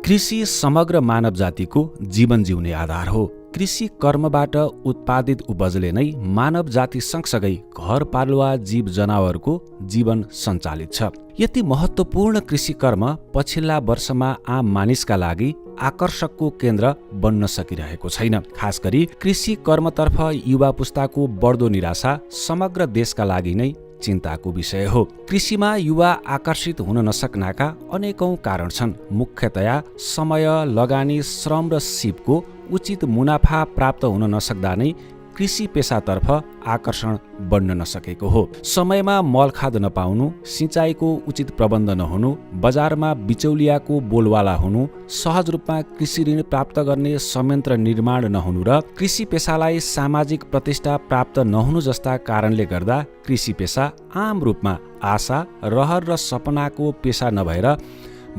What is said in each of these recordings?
कृषि समग्र मानव जातिको जीवन जिउने आधार हो। कृषि कर्मबाट उत्पादित उपजले नै मानव जाति सँगसँगै घरपालुवा जीव जनावरको जीवन सञ्चालित छ। यति महत्त्वपूर्ण कृषि कर्म पछिल्ला वर्षमा आम मानिसका लागि आकर्षकको केन्द्र बन्न सकिरहेको छैन। खास गरी कृषि कर्मतर्फ युवा पुस्ताको बढ्दो निराशा समग्र देशका लागि नै चिन्ताको विषय हो। कृषिमा युवा आकर्षित हुन नसक्नाका अनेकौं कारण छन्। मुख्यतया समय, लगानी, श्रम र सिपको उचित मुनाफा प्राप्त हुन नसक्दा नै कृषि पेसातर्फ आकर्षण बढ्न नसकेको हो। समयमा मल खाद नपाउनु, सिँचाइको उचित प्रबन्ध नहुनु, बजारमा बिचौलियाको बोलवाला हुनु, सहज रूपमा कृषि ऋण प्राप्त गर्ने संयन्त्र निर्माण नहुनु र कृषि पेसालाई सामाजिक प्रतिष्ठा प्राप्त नहुनु जस्ता कारणले गर्दा कृषि पेसा आम रूपमा आशा, रहर र सपनाको पेसा नभएर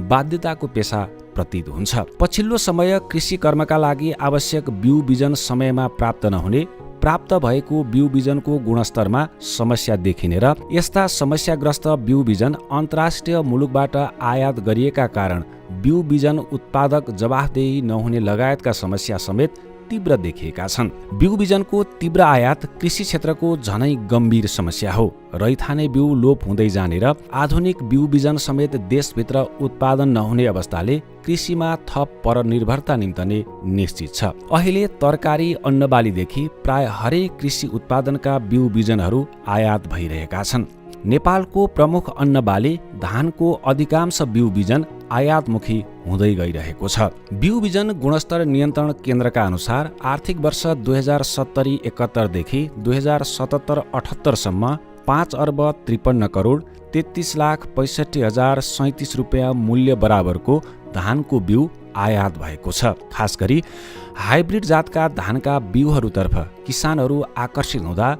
बाध्यताको पेसा प्रतीत हुन्छ। पछिल्लो समय कृषि कर्मका लागि आवश्यक बिउ बिजन समयमा प्राप्त नहुने, प्राप्त भएको बिउ बिजनको गुणस्तरमा समस्या देखिने र यस्ता समस्याग्रस्त बिउ बिजन अन्तर्राष्ट्रिय मुलुकबाट आयात गरिएका कारण बिउ बिजन उत्पादक जवाफदेही नहुने लगायतका समस्या समेत तीव्र देखिएका छन्। बिउ बिजनको तीव्र आयात कृषि क्षेत्रको झनै गम्भीर समस्या हो। रैथाने बिउ लोप हुँदै जाने र आधुनिक बिउ बिजन समेत देशभित्र उत्पादन नहुने अवस्थाले कृषिमा थप परनिर्भरता निम्तने निश्चित छ। अहिले तरकारी, अन्नबालीदेखि प्राय हरेक कृषि उत्पादनका बिउ बिजनहरू आयात भइरहेका छन्। नेपालको प्रमुख अन्नबाली धानको अधिकांश बिउ बिजन आयातमुखी हुँदै गइरहेको छ। बिउ बिजन गुणस्तर नियन्त्रण केन्द्रका अनुसार आर्थिक वर्ष 2070-71 देखि 2077-78 सम्म 5 अर्ब 53 करोड 33,65,037 रुपियाँ मूल्य बराबरको धानको बिउ आयात भएको छ। खास गरी हाइब्रिड जातका धानका बिउहरूतर्फ किसानहरू आकर्षित हुँदा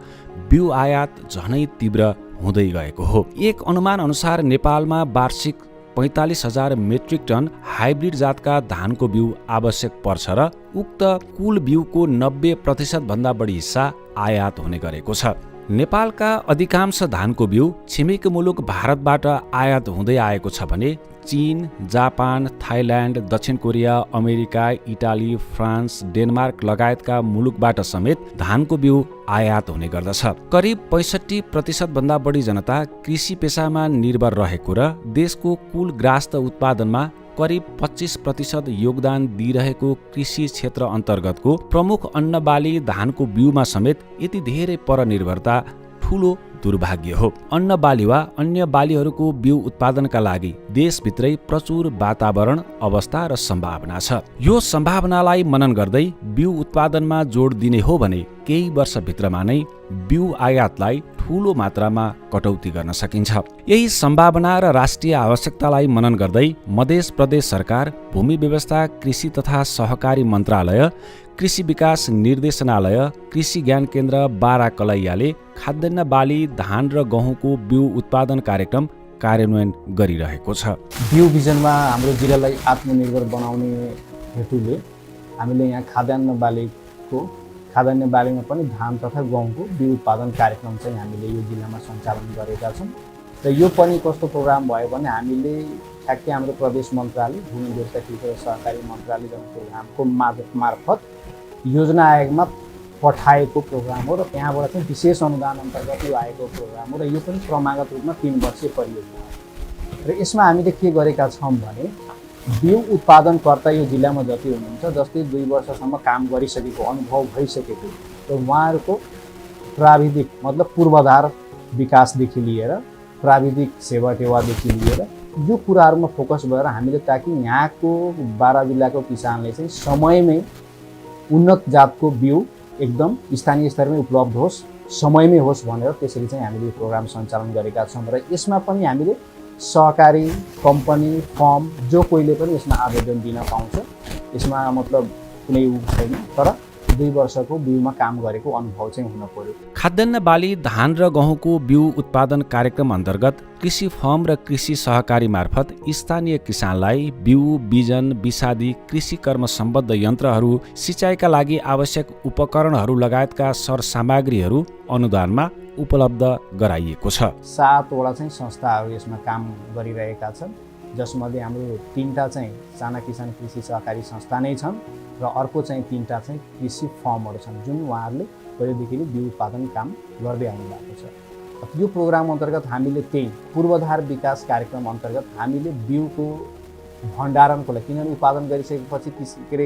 बिउ आयात झनै तीव्र हुँदै गएको हो। एक अनुमान अनुसार नेपालमा वार्षिक 45,000 मेट्रिक टन हाइब्रिड जातका धानको बिउ आवश्यक पर्छ र उक्त कुल बिउको 90% भन्दा बढी हिस्सा आयात हुने गरेको छ। नेपालका अधिकांश धानको बिउ छिमेकी मुलुक भारतबाट आयात हुँदै आएको छ भने चीन, जापान, थाइल्यान्ड, दक्षिण Korea, America, Italy, France, Denmark लगायतका मुलुकबाट समेत धानको बिउ आयात हुने गर्दछ। करिब 65% भन्दा बढी जनता कृषि पेसामा निर्भर रहेको र देशको कुल ग्रास्त उत्पादनमा करिब 25% योगदान दिइरहेको कृषि क्षेत्र अन्तर्गतको प्रमुख अन्नबाली धानको बिउमा समेत यति धेरै परनिर्भरता ठूलो दुर्भाग्य हो। अन्नबाली वा अन्य बालीहरूको बिउ उत्पादनका लागि देशभित्रै प्रचुर वातावरण, अवस्था र सम्भावना छ। यो सम्भावनालाई मनन गर्दै बिउ उत्पादनमा जोड दिने हो भने केही वर्षभित्रमा नै बिउ आयातलाई ठूलो मात्रामा कटौती गर्न सकिन्छ। यही सम्भावना र राष्ट्रिय आवश्यकतालाई मनन गर्दै मध्य प्रदेश सरकार, भूमि व्यवस्था, कृषि तथा सहकारी मन्त्रालय, कृषि विकास निर्देशनालय, कृषि ज्ञान केन्द्र बारा कलैयाले खाद्यान्न बाली धान र गहुँको बिउ उत्पादन कार्यक्रम कार्यान्वयन गरिरहेको छ। बिउ बिजनमा हाम्रो जिल्लालाई आत्मनिर्भर बनाउने हेतुले हामीले यहाँ खाद्यान्न बालीमा पनि धान तथा गहुँको बिउ उत्पादन कार्यक्रम चाहिँ हामीले यो जिल्लामा सञ्चालन गरेका छौँ। र यो पनि कस्तो प्रोग्राम भयो भने हामीले ठ्याक्कै हाम्रो प्रदेश मन्त्रालय, भूमि व्यवस्था कृषि र सहकारी मन्त्रालय प्रोग्रामको मार्फत योजना आयोगमा पठाएको प्रोग्राम हो र त्यहाँबाट चाहिँ विशेष अनुदान अन्तर्गत यो आएको प्रोग्राम हो र यो पनि क्रमागत रूपमा 3 वर्षीय परियोजना हो। र यसमा हामीले के गरेका छौँ भने बिउ उत्पादनकर्ता यो जिल्लामा जति हुनुहुन्छ, जस्तै 2 वर्षसम्म काम गरिसकेको, अनुभव भइसकेको र उहाँहरूको प्राविधिक मतलब पूर्वाधार विकासदेखि लिएर प्राविधिक सेवा टेवादेखि लिएर यो कुराहरूमा फोकस भएर हामीले ताकि यहाँको बारा जिल्लाको किसानले चाहिँ समयमै उन्नत जातको बिउ एकदम स्थानीय स्तरमै उपलब्ध होस्, समयमै होस् भनेर त्यसरी चाहिँ हामीले यो प्रोग्राम सञ्चालन गरेका छौँ। र यसमा पनि हामीले सहकारी कम्पनी, फर्म जो कोहीले पनि यसमा आवेदन दिन पाउँछ। यसमा मतलब कुनै छैन, तर 2 वर्षको बिउमा काम गरेको अनुभव चाहिँ हुन पर्यो। खाद्यान्न बाली धान र गहुँको बिउ उत्पादन कार्यक्रम अन्तर्गत कृषि फर्म र कृषि सहकारी मार्फत स्थानीय किसानलाई बिउ, बिजन, विषादी, कृषि कर्म सम्बद्ध यन्त्रहरू, सिँचाइका लागि आवश्यक उपकरणहरू लगायतका सरसामग्रीहरू अनुदानमा उपलब्ध गराइएको छ। 7 वटा चाहिँ संस्थाहरू यसमा काम गरिरहेका छन् जसमध्ये हाम्रो 3टा चाहिँ साना किसान कृषि सहकारी संस्था नै छन् र अर्को चाहिँ 3टा चाहिँ कृषि फर्महरू छन् जुन उहाँहरूले पहिलेदेखि नै बिउ उत्पादन काम गर्दै आउनु भएको छ। यो प्रोग्राम अन्तर्गत हामीले त्यही पूर्वाधार विकास कार्यक्रम अन्तर्गत हामीले बिउको भण्डारणको लागि, किनभने उत्पादन गरिसकेपछि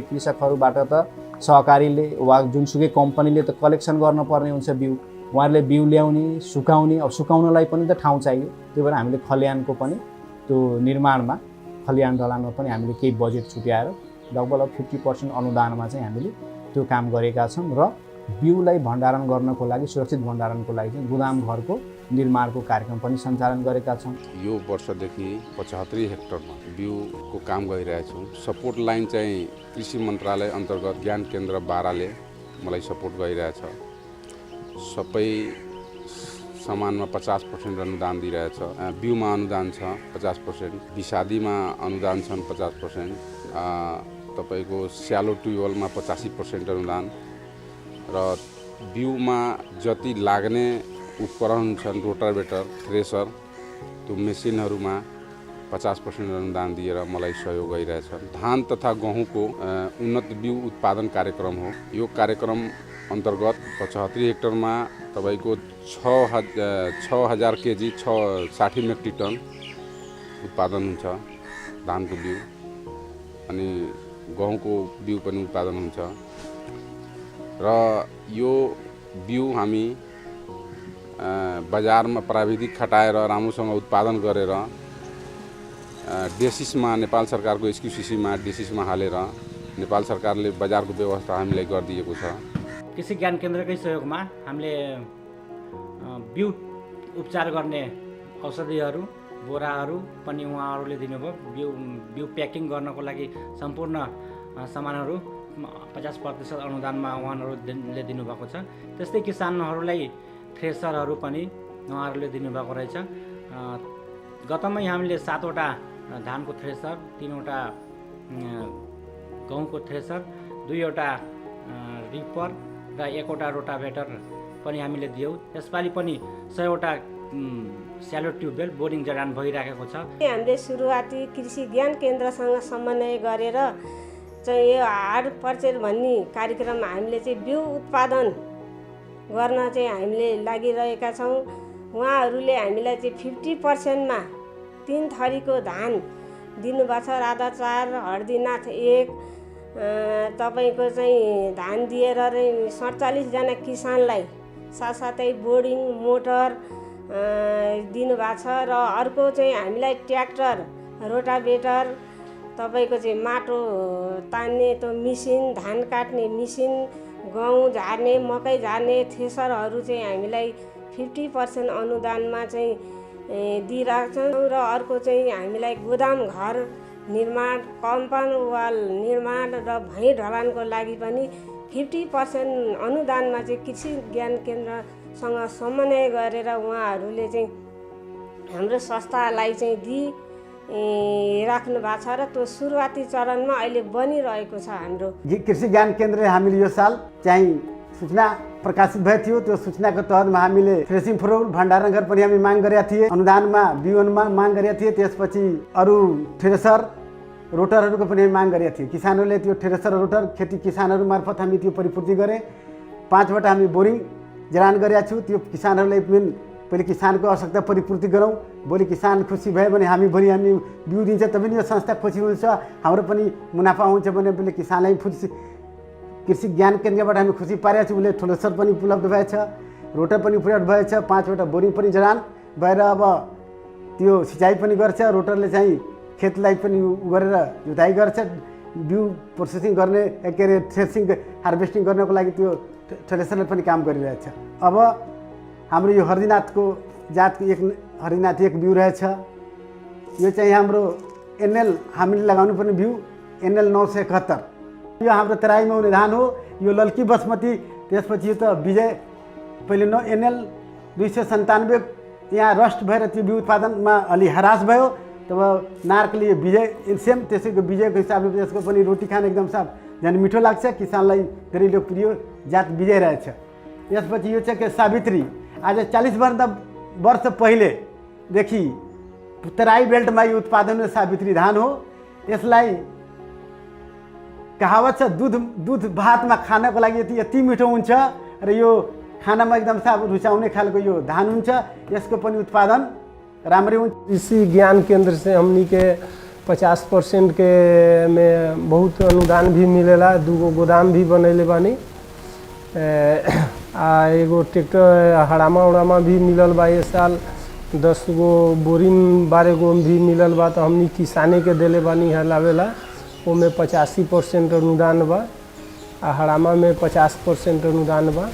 कृषकहरूबाट त सहकारीले वा जुनसुकै कम्पनीले त कलेक्सन गर्नुपर्ने हुन्छ बिउ, उहाँहरूले बिउ ल्याउने सुकाउने, अब सुकाउनलाई पनि त ठाउँ चाहियो। त्यही भएर हामीले खल्यानको पनि त्यो निर्माणमा खल्यान ढलानमा पनि हामीले केही बजेट छुट्याएर लगभग 50% अनुदानमा चाहिँ हामीले त्यो काम गरेका छौँ र बिउलाई भण्डारण गर्नको लागि, सुरक्षित भण्डारणको लागि चाहिँ गोदाम घरको निर्माणको कार्यक्रम पनि सञ्चालन गरेका छौँ। यो वर्षदेखि 75 हेक्टरमा बिउको काम गरिरहेछौँ। सपोर्ट लाइन चाहिँ कृषि मन्त्रालय अन्तर्गत ज्ञान केन्द्र 12ले मलाई सपोर्ट गरिरहेछ। सबै सामानमा 50% अनुदान दिइरहेछ। बिउमा अनुदान छ 50%, विषादीमा अनुदान छन् 50%, तपाईँको स्यालो ट्युबवेलमा 85% अनुदान र बिउमा जति लाग्ने उपकरण छन् रोटावेटर, थ्रेसर, त्यो मेसिनहरूमा 50% अनुदान दिएर मलाई सहयोग गरिरहेछ। धान तथा गहुँको उन्नत बिउ उत्पादन कार्यक्रम हो। यो कार्यक्रम अन्तर्गत 75 हेक्टरमा तपाईँको 6000 केजी 60 मेट्रिक टन उत्पादन हुन्छ धानको बिउ, अनि गहुँको बिउ पनि उत्पादन हुन्छ र यो बिउ हामी बजारमा प्राविधिक खटाएर राम्रोसँग उत्पादन गरेर डेसिसमा, नेपाल सरकारको SQCCमा डेसिसमा हालेर नेपाल सरकारले बजारको व्यवस्था हामीलाई गरिदिएको छ। कृषि ज्ञान केन्द्रकै सहयोगमा हामीले बिउ उपचार गर्ने औषधिहरू, बोराहरू पनि उहाँहरूले दिनुभयो। बिउ प्याकिङ गर्नको लागि सम्पूर्ण सामानहरू 50% अनुदानमा उहाँहरूले दिनुभएको छ। त्यस्तै किसानहरूलाई थ्रेसरहरू पनि उहाँहरूले दिनुभएको रहेछ। गतमै हामीले 7वटा धानको थ्रेसर, 3वटा गहुँको थ्रेसर, 2वटा रिपर र 1वटा रोटाभेटर पनि हामीले दियौँ। यसपालि पनि 100वटा स्यालो ट्युबवेल बोरिङ जडान भइराखेको छ। हामीले सुरुवाती कृषि ज्ञान केन्द्रसँग समन्वय गरेर चाहिँ यो हार्ड पर्चेल भन्ने कार्यक्रम हामीले चाहिँ बिउ उत्पादन गर्न चाहिँ हामीले लागिरहेका छौँ। उहाँहरूले हामीलाई चाहिँ 50%मा 3 थरीको धान दिनुभएको छ। राधा 4, हर्दीनाथ 1, तपाईँको चाहिँ धान दिएर 47 जना किसानलाई साथसाथै बोर्डिङ मोटर दिनुभएको छ र अर्को चाहिँ हामीलाई ट्र्याक्टर, रोटाभेटर, तपाईँको चाहिँ माटो तान्ने त्यो मिसिन, धान काट्ने मिसिन, गहुँ झार्ने, मकै झार्ने थ्रेसरहरू चाहिँ हामीलाई 50% अनुदानमा चाहिँ दिइरहेको छौँ र अर्को चाहिँ हामीलाई गोदाम घर निर्माण, कम्पाउन्ड वाल निर्माण र भैँ ढलानको लागि पनि 50% अनुदानमा चाहिँ कृषि ज्ञान केन्द्रसँग समन्वय गरेर उहाँहरूले चाहिँ हाम्रो संस्थालाई चाहिँ दिइराख्नु भएको छ र त्यो सुरुवाती चरणमा अहिले बनिरहेको छ। हाम्रो कृषि ज्ञान केन्द्रले हामीले यो साल चाहिँ सूचना प्रकाशित भएको थियो। त्यो सूचनाको तहतमा हामीले थ्रेसिङ फ्लोर भण्डारण घर पनि हामी माग गरेका थिए, अनुदानमा बिउमा माग गरेका थिए। त्यसपछि अरू थ्रेसर रोटरहरूको पनि माग गरेका थिए। किसानहरूले त्यो थ्रेसर रोटर खेती किसानहरू मार्फत हामी त्यो परिपूर्ति गरे। 5वटा हामी बोरिङ जडान गरेका छौँ। त्यो किसानहरूलाई पनि पहिले किसानको आवश्यकता परिपूर्ति गरौँ। भोलि किसान खुसी भयो भने भोलि हामी बिउ दिन्छ, तब पनि यो संस्था खुसी हुन्छ, हाम्रो पनि मुनाफा हुन्छ भने पहिले किसानलाई खुसी। कृषि ज्ञान केन्द्रबाट हामी खुसी पारेका छौँ। उसले थ्रेसर पनि उपलब्ध भएछ, रोटर पनि उपलब्ध भएछ, 5वटा बोरिङ पनि जडान भएर अब त्यो सिँचाइ पनि गर्छ। रोटरले चाहिँ खेतलाई पनि गरेर जुताइ गर्छ। बिउ प्रोसेसिङ गर्ने के अरे थ्रेसिङ हार्भेस्टिङ गर्नको लागि त्यो थ्रेसरले पनि काम गरिरहेछ। अब हाम्रो यो हर्दीनाथको जातको हर्दीनाथ 1 बिउ रहेछ। यो चाहिँ हाम्रो NL हामीले लगाउनु पर्ने बिउ NL 971। यो हाम्रो तराईमा हुने धान हो। यो लल्की बासमती, त्यसपछि यो त विजय, पहिले NL 297 यहाँ रस्ट भएर त्यो बिउ उत्पादनमा अलि हरास भयो। तब नार्कले यो विजय सेम त्यसैको विजयको हिसाबले त्यसको पनि रोटी खान एकदम साफ झन् मिठो लाग्छ। किसानलाई धेरै लोकप्रिय जात विजय रहेछ। त्यसपछि यो चाहिँ के सावित्री, आज 40 वर्ष पहिलेदेखि तराई बेल्टमा यो उत्पादन हुने सावित्री धान हो। यसलाई कहावत छ दुध भातमा खानको लागि यति मिठो हुन्छ र यो खानामा एकदम रुचाउने खालको यो धान हुन्छ। यसको पनि उत्पादन राम्रै हुन्छ। कृषि ज्ञान केंद्र से हमनी के 50% के में बहुत अनुदान भी मिलेला। 2 गोदाम भी बनैले बानी। एगो ट्रैक्टर हड़ामा उड़ामा भी मिलल बा। ये साल 10 गो बोरिंग 12 गो भी मिलल बा। तो हमनी किसाने के देले बानी है लावेला। ओमे 85% अनुदान बा। हड़ामा में 50% अनुदान बा।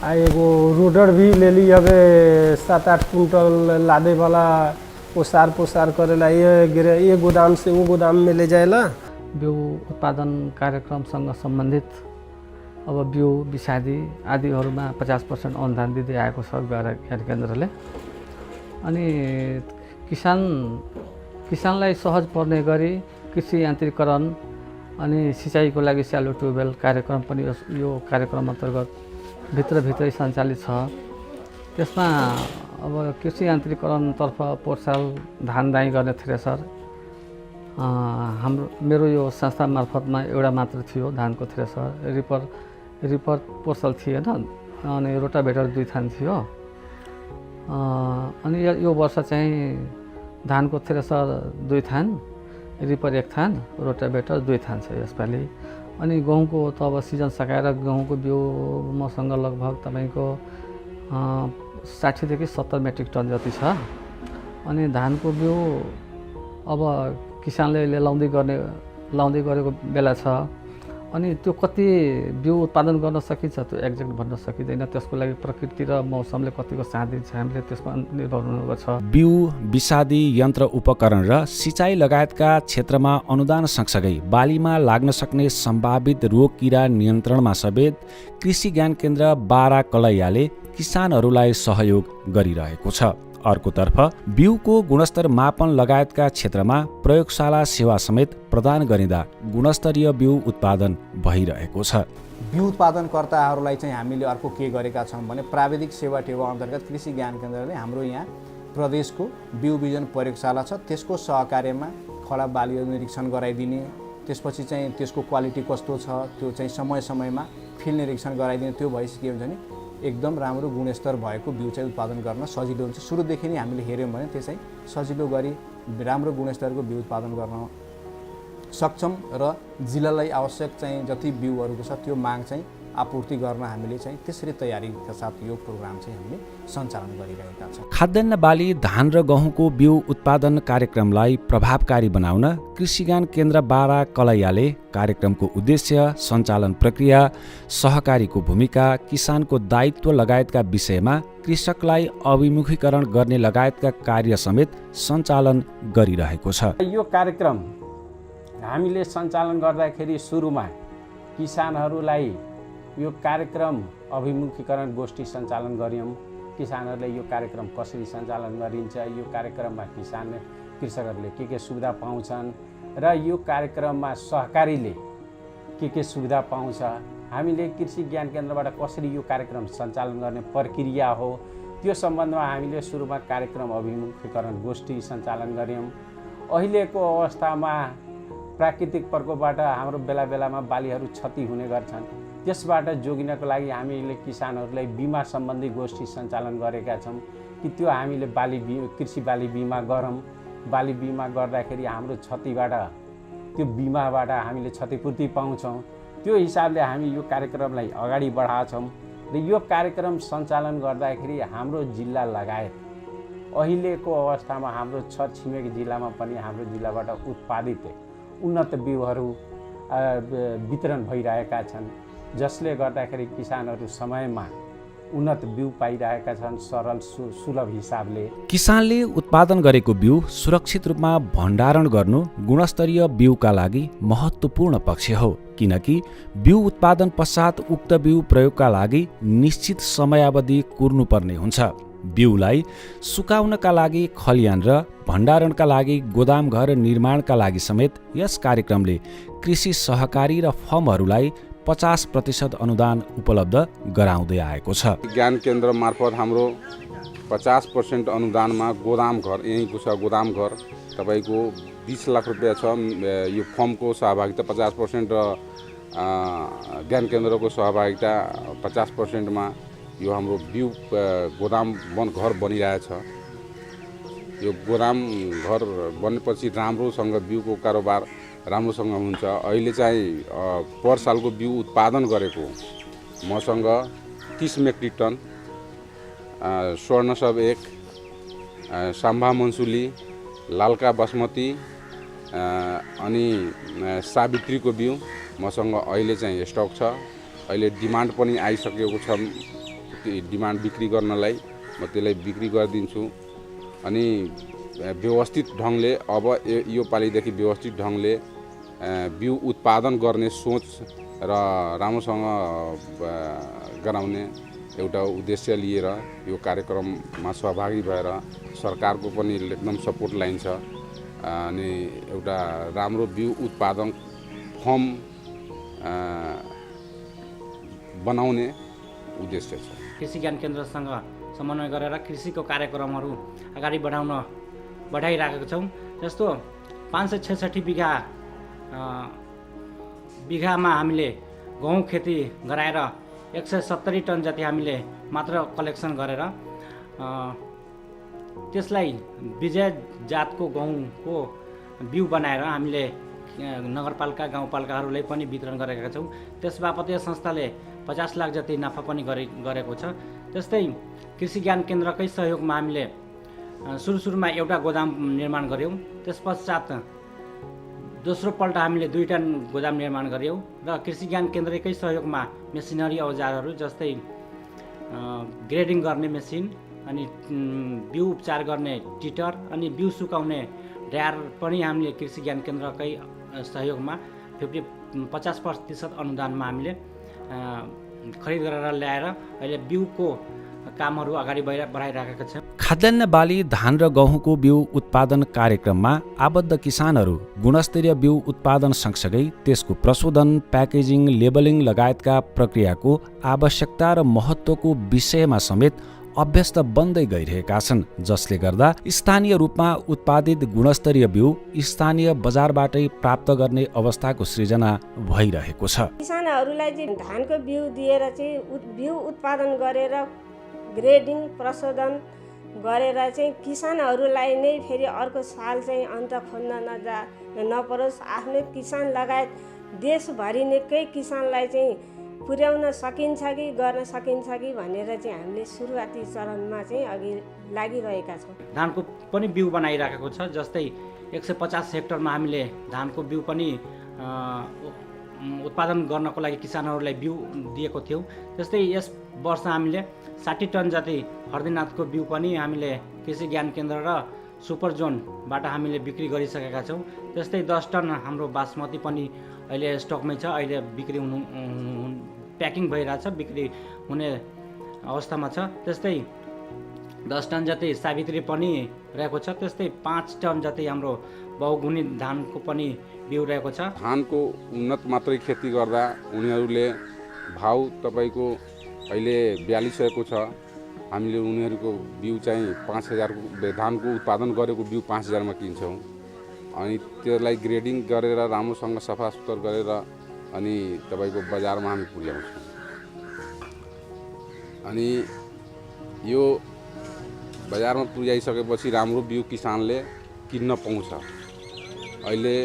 एगो रोडर भी ले ली। हवे 7-8 कुंटल लादे वाला पोसार करेला। ये गोदाम से वो गोदाम में ले जाएला। बिउ उत्पादन कार्यक्रमसँग सम्बन्धित अब बिउ विषादी आदिहरूमा 50% अनुदान दिँदै आएको छ ज्ञान केन्द्रले। अनि किसानलाई सहज पर्ने गरी कृषि यान्त्रिकरण अनि सिँचाइको लागि स्यालो ट्युबवेल कार्यक्रम पनि यो कार्यक्रम अन्तर्गत भित्रै सञ्चालित छ। त्यसमा अब कृषि यान्त्रिकरणतर्फ पोर्साल धान दाइँ गर्ने थ्रेसर मेरो यो संस्था मार्फतमा एउटा मात्र थियो धानको थ्रेसर। रिपर पोर्सल थिएन। अनि रोटाभेटर 2 थान थियो। अनि यो वर्ष चाहिँ धानको थ्रेसर 2 थान, रिपर 1 थान, रोटाभेटर 2 थान छ यसपालि। अनि गहुँको त अब सिजन सकाएर गहुँको बिउ मसँग लगभग तपाईँको 60 देखि 70 मेट्रिक टन जति छ। अनि धानको बिउ अब किसानले लाउँदै गरेको बेला छ। अनि त्यो कति बिउ उत्पादन गर्न सकिन्छ त्यो एक्ज्याक्ट भन्न सकिँदैन। त्यसको लागि प्रकृति र मौसमले कतिको साथ दिन्छ हामीले त्यसमा निर्भर हुनुपर्छ। बिउ विषादी यन्त्र उपकरण र सिँचाइ लगायतका क्षेत्रमा अनुदान सँगसँगै बालीमा लाग्न सक्ने सम्भावित रोग किरा नियन्त्रणमा समेत कृषि ज्ञान केन्द्र बारा कलैयाले किसानहरूलाई सहयोग गरिरहेको छ। अर्कोतर्फ बिउको गुणस्तर मापन लगायतका क्षेत्रमा प्रयोगशाला सेवा समेत प्रदान गरिँदा गुणस्तरीय बिउ उत्पादन भइरहेको छ। बिउ उत्पादनकर्ताहरूलाई चाहिँ हामीले अर्को के गरेका छौँ भने प्राविधिक सेवा टेवा अन्तर्गत कृषि ज्ञान केन्द्रले हाम्रो यहाँ प्रदेशको बिउ बिजन प्रयोगशाला छ। त्यसको सहकार्यमा खडा बालीहरू निरीक्षण गराइदिने, त्यसपछि चाहिँ त्यसको क्वालिटी कस्तो छ त्यो चाहिँ समयमा फिल्ड निरीक्षण गराइदिने। त्यो भएपछि के हुन्छ भने एकदम राम्रो गुणस्तर भएको बिउ चाहिँ उत्पादन गर्न सजिलो हुन्छ। सुरुदेखि नै हामीले हेऱ्यौँ भने त्यसै सजिलो गरी राम्रो गुणस्तरको बिउ उत्पादन गर्न सक्छौँ र जिल्लालाई आवश्यक चाहिँ जति बिउहरूको छ त्यो माग चाहिँ आपूर्ति गर्न हामीले चाहिँ त्यसरी तयारीका साथ यो प्रोग्राम चाहिँ हामीले सञ्चालन गरिरहेका छौँ। खाद्यान्न बाली धान र गहुँको बिउ उत्पादन कार्यक्रमलाई प्रभावकारी बनाउन कृषि ज्ञान केन्द्र बारा कलैयाले कार्यक्रमको उद्देश्य, सञ्चालन प्रक्रिया, सहकारीको भूमिका, किसानको दायित्व लगायतका विषयमा कृषकलाई अभिमुखीकरण गर्ने लगायतका कार्य समेत सञ्चालन गरिरहेको छ। यो कार्यक्रम हामीले सञ्चालन गर्दाखेरि सुरुमा किसानहरूलाई यो कार्यक्रम अभिमुखीकरण गोष्ठी सञ्चालन गऱ्यौँ। किसानहरूले यो कार्यक्रम कसरी सञ्चालन गरिन्छ, यो कार्यक्रममा कृषकहरूले के सुविधा पाउँछन् र यो कार्यक्रममा सहकारीले के सुविधा पाउँछ, हामीले कृषि ज्ञान केन्द्रबाट कसरी यो कार्यक्रम सञ्चालन गर्ने प्रक्रिया हो त्यो सम्बन्धमा हामीले सुरुमा कार्यक्रम अभिमुखीकरण गोष्ठी सञ्चालन गऱ्यौँ। अहिलेको अवस्थामा प्राकृतिक प्रकोपबाट हाम्रो बेला बेलामा बालीहरू क्षति हुने गर्छन्। त्यसबाट जोगिनको लागि हामीले किसानहरूलाई बिमा सम्बन्धी गोष्ठी सञ्चालन गरेका छौँ कि त्यो हामीले कृषि बाली बिमा गरौँ। बाली बिमा गर्दाखेरि हाम्रो क्षतिबाट त्यो बिमाबाट हामीले क्षतिपूर्ति पाउँछौँ। त्यो हिसाबले हामी यो कार्यक्रमलाई अगाडि बढाउँछौँ र यो कार्यक्रम सञ्चालन गर्दाखेरि हाम्रो जिल्ला लगायत अहिलेको अवस्थामा हाम्रो छरछिमेकी जिल्लामा पनि हाम्रो जिल्लाबाट उत्पादित उन्नत बिउहरू वितरण भइरहेका छन्, जसले गर्दाखेरि किसानहरू समयमा उन्नत बिउ पाइरहेका छन् सरल सुलभ हिसाबले। किसानले उत्पादन गरेको बिउ सुरक्षित रूपमा भण्डारण गर्नु गुणस्तरीय बिउका लागि महत्त्वपूर्ण पक्ष हो, किनकि बिउ उत्पादन पश्चात उक्त बिउ प्रयोगका लागि निश्चित समयावधि कुर्नुपर्ने हुन्छ। बिउलाई सुकाउनका लागि खलियान र भण्डारणका लागि गोदाम घर निर्माणका लागि समेत यस कार्यक्रमले कृषि सहकारी र फर्महरूलाई 50% अनुदान उपलब्ध गराउँदै आएको छ। ज्ञान केन्द्र मार्फत हाम्रो 50% अनुदानमा गोदाम घर, यहीँको छ गोदाम घर, तपाईँको 20 लाख रुपियाँ छ। यो फर्मको सहभागिता 50% र ज्ञान केन्द्रको सहभागिता 50%मा यो हाम्रो बिउ गोदाम घर बनिरहेछ। यो गोदाम घर बनेपछि राम्रोसँग बिउको कारोबार राम्रोसँग हुन्छ। अहिले चाहिँ पर सालको बिउ उत्पादन गरेको मसँग 30 मेट्रिक टन स्वर्ण सब 1, साम्भा मन्सुली, लालका बासमती अनि सावित्रीको बिउ मसँग अहिले चाहिँ स्टक छ। अहिले डिमान्ड पनि आइसकेको छ। डिमान्ड बिक्री गर्नलाई म त्यसलाई बिक्री गरिदिन्छु। अनि व्यवस्थित ढङ्गले अब यो पालिदेखि व्यवस्थित ढङ्गले बिउ उत्पादन गर्ने सोच र राम्रोसँग गराउने एउटा उद्देश्य लिएर यो कार्यक्रममा सहभागी भएर सरकारको पनि एकदम सपोर्ट लाइन्छ। अनि एउटा राम्रो बिउ उत्पादन फर्म बनाउने उद्देश्य छ। कृषि ज्ञान केन्द्रसँग समन्वय गरेर कृषिको कार्यक्रमहरू अगाडि बढाइरहेका छौँ। जस्तो 566 बिघामा हामीले गहुँ खेती गराएर 170 टन जति हामीले मात्र कलेक्सन गरेर त्यसलाई विजय जातको गहुँको बिउ बनाएर हामीले नगरपालिका गाउँपालिकाहरूलाई पनि वितरण गरेका छौँ। त्यसबापत यो संस्थाले 50 लाख जति नाफा पनि गरेको छ। त्यस्तै कृषि ज्ञान केन्द्रकै सहयोगमा हामीले सुरुमा एउटा गोदाम निर्माण गऱ्यौँ। त्यसपश्चात दोस्रो पल्ट हामीले 2 टन गोदाम निर्माण गऱ्यौँ र कृषि ज्ञान केन्द्रकै सहयोगमा मेसिनरी औजारहरू जस्तै ग्रेडिङ गर्ने मेसिन अनि बिउ उपचार गर्ने टिटर अनि बिउ सुकाउने ड्रायर पनि हामीले कृषि ज्ञान केन्द्रकै सहयोगमा 50% अनुदानमा हामीले खरिद गरेर ल्याएर अहिले बिउको कामहरू अगाडि बढाइरहेका छौँ। खाद्यान्न बाली, धान र गहुँको बिउ उत्पादन कार्यक्रममा आबद्ध किसानहरू गुणस्तरीय बिउ उत्पादन सँगसँगै त्यसको प्रशोधन, प्याकेजिङ, लेबलिङ लगायतका प्रक्रियाको आवश्यकता र महत्त्वको विषयमा समेत अभ्यस्त बन्दै गइरहेका छन्, जसले गर्दा स्थानीय रूपमा उत्पादित गुणस्तरीय बिउ स्थानीय बजारबाटै प्राप्त गर्ने अवस्थाको सृजना भइरहेको छ। किसानहरूलाई चाहिँ धानको बिउ दिएर चाहिँ बिउ उत्पादन गरेर ग्रेडिङ प्रशोधन गरेर चाहिँ किसानहरूलाई नै फेरि अर्को साल चाहिँ अन्त खोज्न नपरोस्। आफ्नै किसान लगायत देशभरि नैकै किसानलाई चाहिँ पुर्याउन सकिन्छ कि गर्न सकिन्छ कि भनेर चाहिँ हामीले सुरुवाती चरणमा चाहिँ अघि लागिरहेका छौँ। धानको पनि बिउ बनाइराखेको छ। जस्तै 150 हेक्टरमा हामीले धानको बिउ पनि उत्पादन गर्नको लागि किसानहरूलाई बिउ दिएको थियौँ। त्यस्तै यस वर्ष हामीले 60 टन जति हर्दीनाथको बिउ पनि हामीले कृषि ज्ञान केन्द्र र सुपर जोनबाट हामीले बिक्री गरिसकेका छौँ। त्यस्तै 10 टन हाम्रो बासमती पनि अहिले स्टकमै छ। अहिले बिक्री प्याकिङ भइरहेछ, बिक्री हुने अवस्थामा छ। त्यस्तै 10 टन जति सावित्री पनि रहेको छ। त्यस्तै 5 टन जति हाम्रो बहुगुणी धानको पनि बिउ रहेको छ। धानको उन्नत मात्रै खेती गर्दा उनीहरूले भाउ तपाईँको अहिले 4200 को छ। हामीले उनीहरूको बिउ चाहिँ 5000 को, धानको उत्पादन गरेको बिउ 5000 मा किन्छौँ। अनि त्यसलाई ग्रेडिङ गरेर राम्रोसँग सफा सुग्घर गरेर अनि तपाईँको बजारमा हामी पुर्याउँछौँ। अनि यो बजारमा पुर्याइसकेपछि राम्रो बिउ किसानले किन्न पाउँछ। अहिले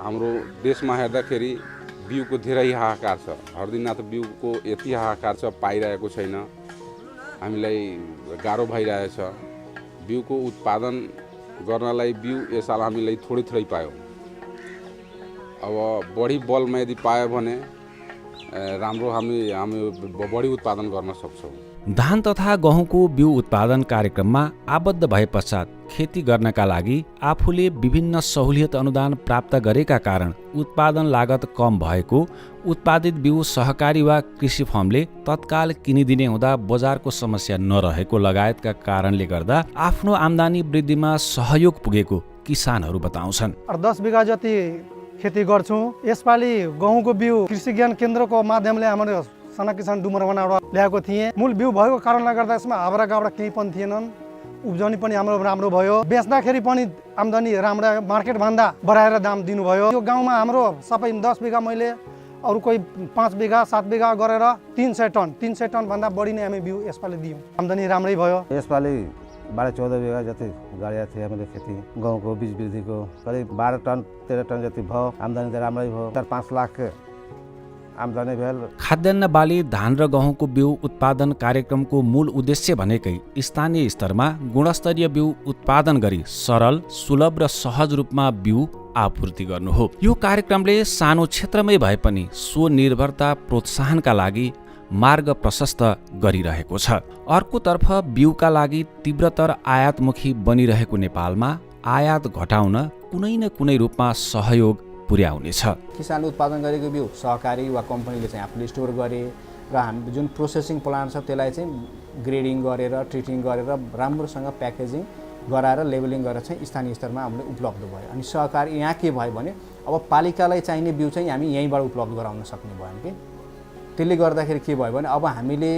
हाम्रो देशमा हेर्दाखेरि बिउको धेरै हाहाकार छ। हर्दीनाथ बिउको यति हाहाकार छ, पाइरहेको छैन। हामीलाई गाह्रो भइरहेछ। बिउको उत्पादन गर्नलाई बिउ यस साल हामीलाई थोरै पायौँ। अब बढी बलमा यदि पायो भने राम्रो हामी बढी उत्पादन गर्न सक्छौँ। धान तथा गहुँको बिउ उत्पादन कार्यक्रममा आबद्ध भए पश्चात खेती गर्नका लागि आफूले विभिन्न सहुलियत अनुदान प्राप्त गरेका कारण उत्पादन लागत कम भएको, उत्पादित बिउ सहकारी वा कृषि फर्मले तत्काल किनिदिने हुँदा बजारको समस्या नरहेको लगायतका कारणले गर्दा आफ्नो आम्दानी वृद्धिमा सहयोग पुगेको किसानहरू बताउँछन्। 10 बिघा जति खेती गर्छौँ। यसपालि गहुँको बिउ कृषि ज्ञान केन्द्रको माध्यमले हाम्रो सना किसान डुमरवनाबाट ल्याएको थिएँ। मूल बिउ भएको कारणले गर्दा यसमा हाब्रा गाब्रा केही पनि थिएनन्। उब्जनी पनि हाम्रो राम्रो भयो। बेच्दाखेरि पनि आम्दानी राम्रो मार्केटभन्दा बढाएर दाम दिनुभयो। यो गाउँमा हाम्रो सबै 10 बिघा मैले अरू कोही 5 बिघा 7 बिघा गरेर 300 टनभन्दा बढी नै हामी बिउ यसपालि दियौँ। आम्दानी राम्रै भयो। यसपालि 12-14 बिघा जति गरेका थिएँ हामीले खेती गहुँको बीज वृद्धिको करिब 12 टन 13 टन जति भयो। आम्दानी त राम्रै भयो। 4-5 लाख आम्दानी भेल। खाद्यान्न बाली धान र गहुँको बिउ उत्पादन कार्यक्रमको मूल उद्देश्य भनेकै स्थानीय स्तरमा गुणस्तरीय बिउ उत्पादन गरी सरल, सुलभ र सहज रूपमा बिउ आपूर्ति गर्नु हो। यो कार्यक्रमले सानो क्षेत्रमै भए पनि स्वनिर्भरता प्रोत्साहनका लागि मार्ग प्रशस्त गरिरहेको छ। अर्कोतर्फ बिउका लागि तीव्रतर आयातमुखी बनिरहेको नेपालमा आयात घटाउन कुनै न कुनै रूपमा सहयोग पुर्याउनेछ। किसानले उत्पादन गरेको बिउ सहकारी वा कम्पनीले चाहिँ आफूले स्टोर गरे र हामी जुन प्रोसेसिङ प्लान्ट छ त्यसलाई चाहिँ ग्रेडिङ गरेर ट्रिटिङ गरेर राम्रोसँग प्याकेजिङ गराएर लेबलिङ गरेर चाहिँ स्थानीय स्तरमा हामीले उपलब्ध भयो। अनि सहकारी यहाँ के भयो भने अब पालिकालाई चाहिने बिउ चाहिँ हामी यहीँबाट उपलब्ध गराउन सक्ने भयो कि त्यसले गर्दाखेरि के भयो भने अब हामीले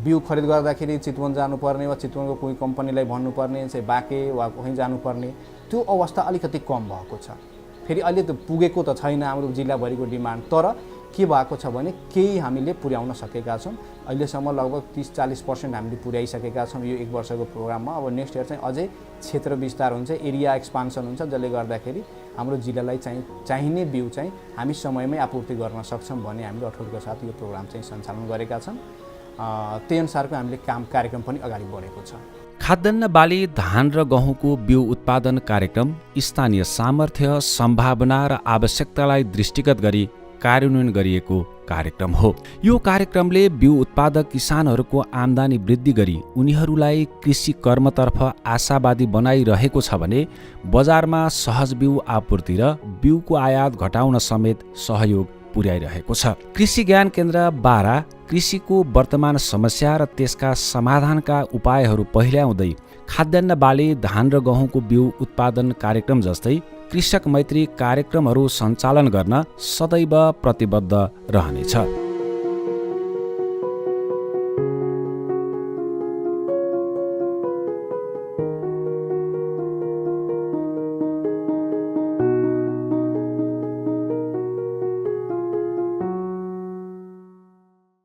बिउ खरिद गर्दाखेरि चितवन जानुपर्ने वा चितवनको कुनै कम्पनीलाई भन्नुपर्ने चाहिँ बाँके वा कहीँ जानुपर्ने त्यो अवस्था अलिकति कम भएको छ। फेरि अहिले त पुगेको त छैन हाम्रो जिल्लाभरिको डिमान्ड, तर के भएको छ भने केही हामीले पुर्याउन सकेका छौँ। अहिलेसम्म लगभग 30-40% हामीले पुर्याइसकेका छौँ यो 1 वर्षको प्रोग्राममा। अब नेक्स्ट इयर चाहिँ अझै क्षेत्र विस्तार हुन्छ, एरिया एक्सपान्सन हुन्छ, जसले गर्दाखेरि हाम्रो जिल्लालाई चाहिने बिउ चाहिँ हामी समयमै आपूर्ति गर्न सक्छौँ भन्ने हामीले अठोटको साथ यो प्रोग्राम चाहिँ सञ्चालन गरेका छौँ। त्यही अनुसारको हामीले कार्यक्रम पनि अगाडि बढेको छ। खाद्यान्न बाली धान र गहुँको बिउ उत्पादन कार्यक्रम स्थानीय सामर्थ्य, सम्भावना र आवश्यकतालाई दृष्टिगत गरी कार्यान्वयन गरिएको कार्यक्रम हो। यो कार्यक्रमले बिउ उत्पादक किसानहरूको आम्दानी वृद्धि गरी उनीहरूलाई कृषि कर्मतर्फ आशावादी बनाइरहेको छ भने बजारमा सहज बिउ आपूर्ति र बिउको आयात घटाउन समेत सहयोग पुर्याइरहेको छ। कृषि ज्ञान केन्द्र बारा कृषिको वर्तमान समस्या र त्यसका समाधानका उपायहरू पहिल्याउँदै खाद्यान्न बाली धान र गहुँको बिउ उत्पादन कार्यक्रम जस्तै कृषक मैत्री कार्यक्रमहरू सञ्चालन गर्न सदैव प्रतिबद्ध रहनेछ।